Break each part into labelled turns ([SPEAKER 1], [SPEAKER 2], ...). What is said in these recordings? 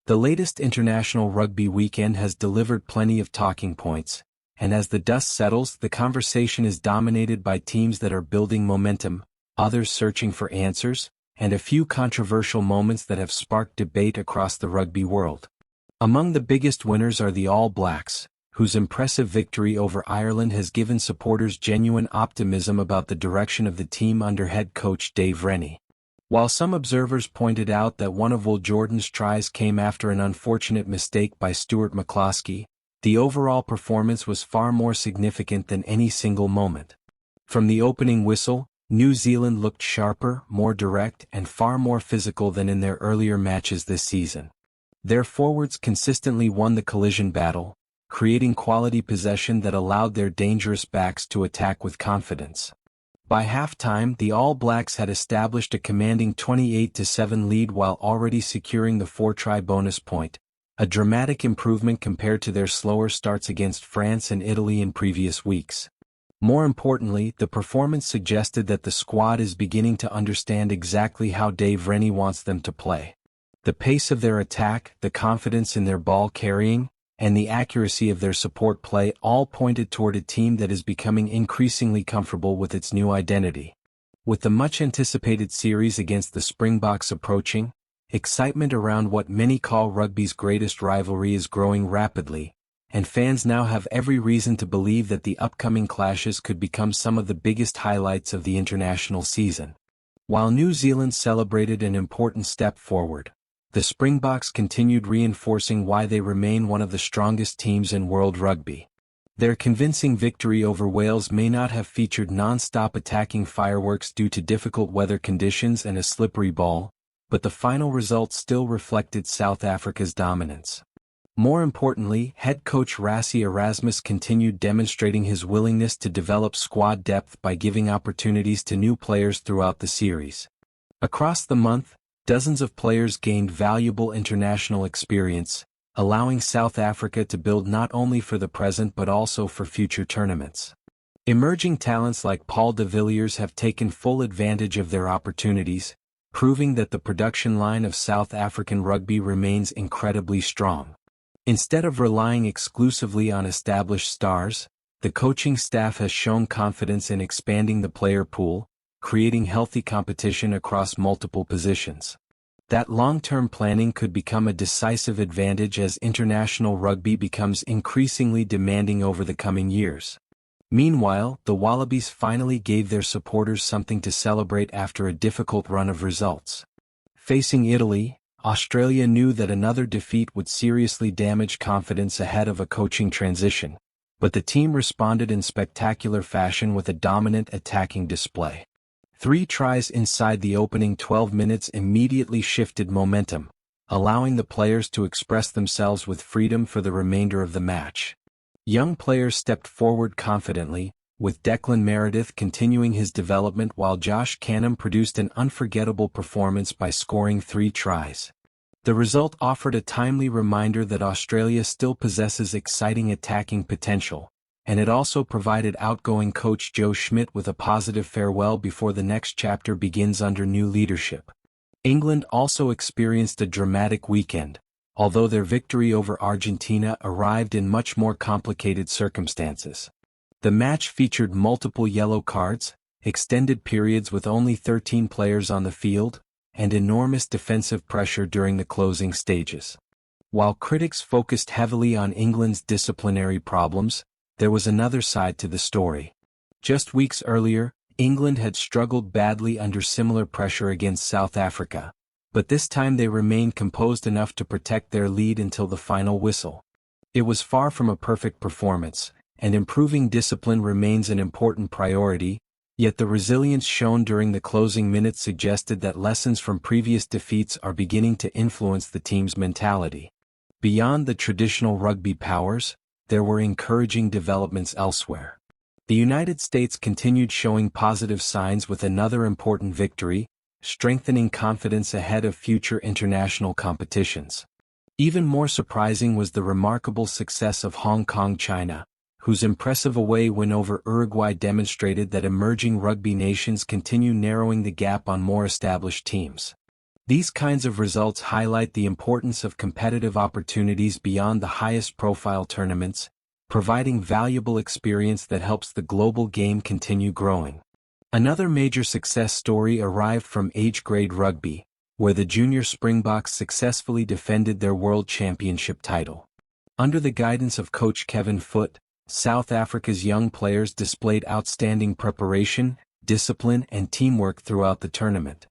[SPEAKER 1] The latest international rugby weekend has delivered plenty of talking points, and as the dust settles, the conversation is dominated by teams that are building momentum, others searching for answers, and a few controversial moments that have sparked debate across the rugby world. Among the biggest winners are the All Blacks, whose impressive victory over Ireland has given supporters genuine optimism about the direction of the team under head coach Dave Rennie. While some observers pointed out that one of Will Jordan's tries came after an unfortunate mistake by Stuart McCloskey, the overall performance was far more significant than any single moment. From the opening whistle, New Zealand looked sharper, more direct, and far more physical than in their earlier matches this season. Their forwards consistently won the collision battle, creating quality possession that allowed their dangerous backs to attack with confidence. By halftime, the All Blacks had established a commanding 28-7 lead while already securing the 4-try bonus point, a dramatic improvement compared to their slower starts against France and Italy in previous weeks. More importantly, the performance suggested that the squad is beginning to understand exactly how Dave Rennie wants them to play. The pace of their attack, the confidence in their ball carrying, and the accuracy of their support play all pointed toward a team that is becoming increasingly comfortable with its new identity. With the much-anticipated series against the Springboks approaching, excitement around what many call rugby's greatest rivalry is growing rapidly, and fans now have every reason to believe that the upcoming clashes could become some of the biggest highlights of the international season. While New Zealand celebrated an important step forward, the Springboks continued reinforcing why they remain one of the strongest teams in world rugby. Their convincing victory over Wales may not have featured non-stop attacking fireworks due to difficult weather conditions and a slippery ball, but the final result still reflected South Africa's dominance. More importantly, head coach Rassie Erasmus continued demonstrating his willingness to develop squad depth by giving opportunities to new players throughout the series. Across the month, dozens of players gained valuable international experience, allowing South Africa to build not only for the present but also for future tournaments. Emerging talents like Paul de Villiers have taken full advantage of their opportunities, proving that the production line of South African rugby remains incredibly strong. Instead of relying exclusively on established stars, the coaching staff has shown confidence in expanding the player pool, creating healthy competition across multiple positions. That long-term planning could become a decisive advantage as international rugby becomes increasingly demanding over the coming years. Meanwhile, the Wallabies finally gave their supporters something to celebrate after a difficult run of results. Facing Italy, Australia knew that another defeat would seriously damage confidence ahead of a coaching transition, but the team responded in spectacular fashion with a dominant attacking display. 3 tries inside the opening 12 minutes immediately shifted momentum, allowing the players to express themselves with freedom for the remainder of the match. Young players stepped forward confidently, with Declan Meredith continuing his development while Josh Canham produced an unforgettable performance by scoring 3 tries. The result offered a timely reminder that Australia still possesses exciting attacking potential, and it also provided outgoing coach Joe Schmidt with a positive farewell before the next chapter begins under new leadership. England also experienced a dramatic weekend, although their victory over Argentina arrived in much more complicated circumstances. The match featured multiple yellow cards, extended periods with only 13 players on the field, and enormous defensive pressure during the closing stages. While critics focused heavily on England's disciplinary problems, there was another side to the story. Just weeks earlier, England had struggled badly under similar pressure against South Africa, but this time they remained composed enough to protect their lead until the final whistle. It was far from a perfect performance, and improving discipline remains an important priority, yet the resilience shown during the closing minutes suggested that lessons from previous defeats are beginning to influence the team's mentality. Beyond the traditional rugby powers, there were encouraging developments elsewhere. The United States continued showing positive signs with another important victory, strengthening confidence ahead of future international competitions. Even more surprising was the remarkable success of Hong Kong China, whose impressive away win over Uruguay demonstrated that emerging rugby nations continue narrowing the gap on more established teams. These kinds of results highlight the importance of competitive opportunities beyond the highest-profile tournaments, providing valuable experience that helps the global game continue growing. Another major success story arrived from age-grade rugby, where the junior Springboks successfully defended their World Championship title. Under the guidance of coach Kevin Foote, South Africa's young players displayed outstanding preparation, discipline, and teamwork throughout the tournament.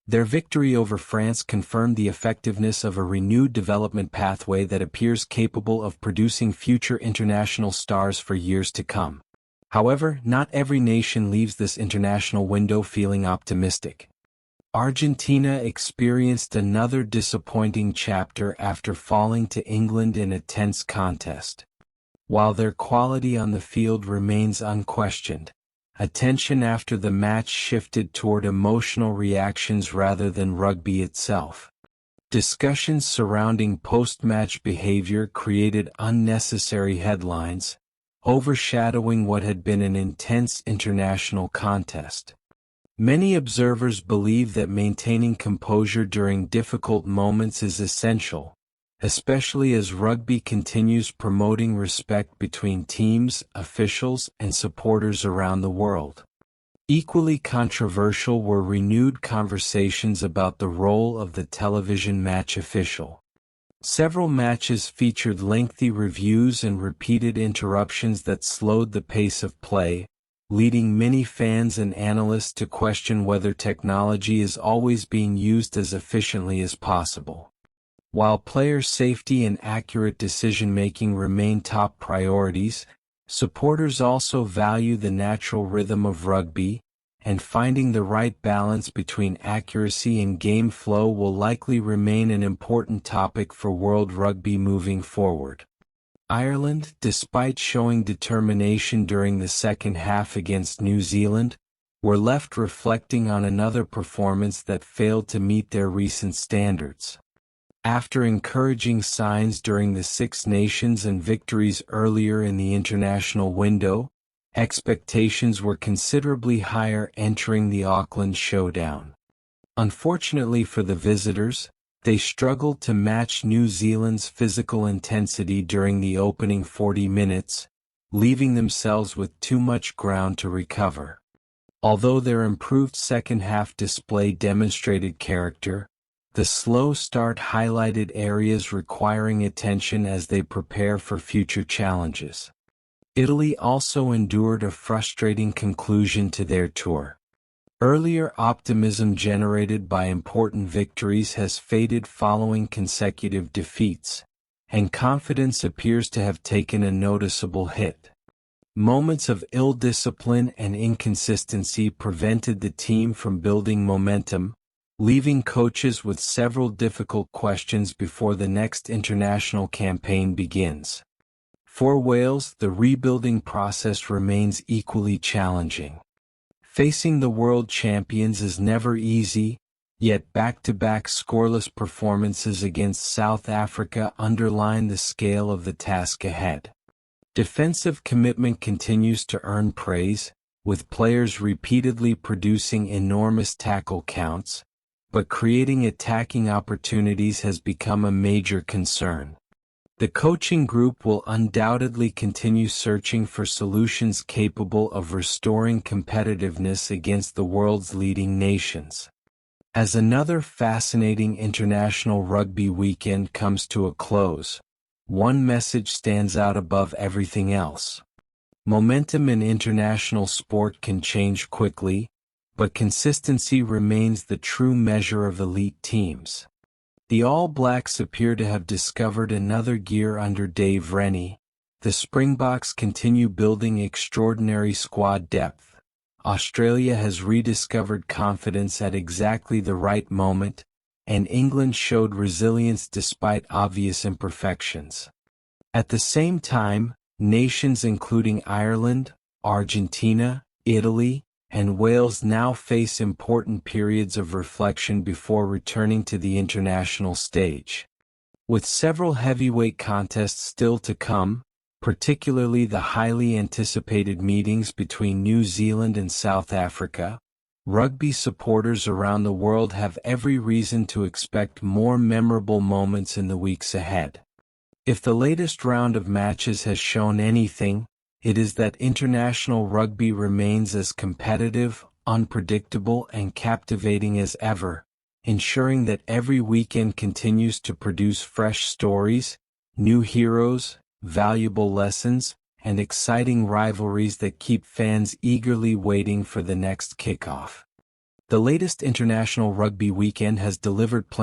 [SPEAKER 1] Their victory over France confirmed the effectiveness of a renewed development pathway that appears capable of producing future international stars for years to come. However, not every nation leaves this international window feeling optimistic. Argentina experienced another disappointing chapter after falling to England in a tense contest. While their quality on the field remains unquestioned, attention after the match shifted toward emotional reactions rather than rugby itself. Discussions surrounding post-match behavior created unnecessary headlines, overshadowing what had been an intense international contest. Many observers believe that maintaining composure during difficult moments is essential, especially as rugby continues promoting respect between teams, officials, and supporters around the world. Equally controversial were renewed conversations about the role of the television match official. Several matches featured lengthy reviews and repeated interruptions that slowed the pace of play, leading many fans and analysts to question whether technology is always being used as efficiently as possible. While player safety and accurate decision-making remain top priorities, supporters also value the natural rhythm of rugby, and finding the right balance between accuracy and game flow will likely remain an important topic for World Rugby moving forward. Ireland, despite showing determination during the second half against New Zealand, were left reflecting on another performance that failed to meet their recent standards. After encouraging signs during the Six Nations and victories earlier in the international window, expectations were considerably higher entering the Auckland showdown. Unfortunately for the visitors, they struggled to match New Zealand's physical intensity during the opening 40 minutes, leaving themselves with too much ground to recover. Although their improved second-half display demonstrated character, the slow start highlighted areas requiring attention as they prepare for future challenges. Italy also endured a frustrating conclusion to their tour. Earlier optimism generated by important victories has faded following consecutive defeats, and confidence appears to have taken a noticeable hit. Moments of ill-discipline and inconsistency prevented the team from building momentum, leaving coaches with several difficult questions before the next international campaign begins. For Wales, the rebuilding process remains equally challenging. Facing the world champions is never easy, yet back-to-back scoreless performances against South Africa underline the scale of the task ahead. Defensive commitment continues to earn praise, with players repeatedly producing enormous tackle counts, but creating attacking opportunities has become a major concern. The coaching group will undoubtedly continue searching for solutions capable of restoring competitiveness against the world's leading nations. As another fascinating international rugby weekend comes to a close, one message stands out above everything else. Momentum in international sport can change quickly, but consistency remains the true measure of elite teams. The All Blacks appear to have discovered another gear under Dave Rennie. The Springboks continue building extraordinary squad depth. Australia has rediscovered confidence at exactly the right moment, and England showed resilience despite obvious imperfections. At the same time, nations including Ireland, Argentina, Italy, and Wales now face important periods of reflection before returning to the international stage. With several heavyweight contests still to come, particularly the highly anticipated meetings between New Zealand and South Africa, Rugby supporters around the world have every reason to expect more memorable moments in the weeks ahead. If the latest round of matches has shown anything, it is that international rugby remains as competitive, unpredictable, and captivating as ever, ensuring that every weekend continues to produce fresh stories, new heroes, valuable lessons, and exciting rivalries that keep fans eagerly waiting for the next kickoff. The latest International Rugby weekend has delivered plenty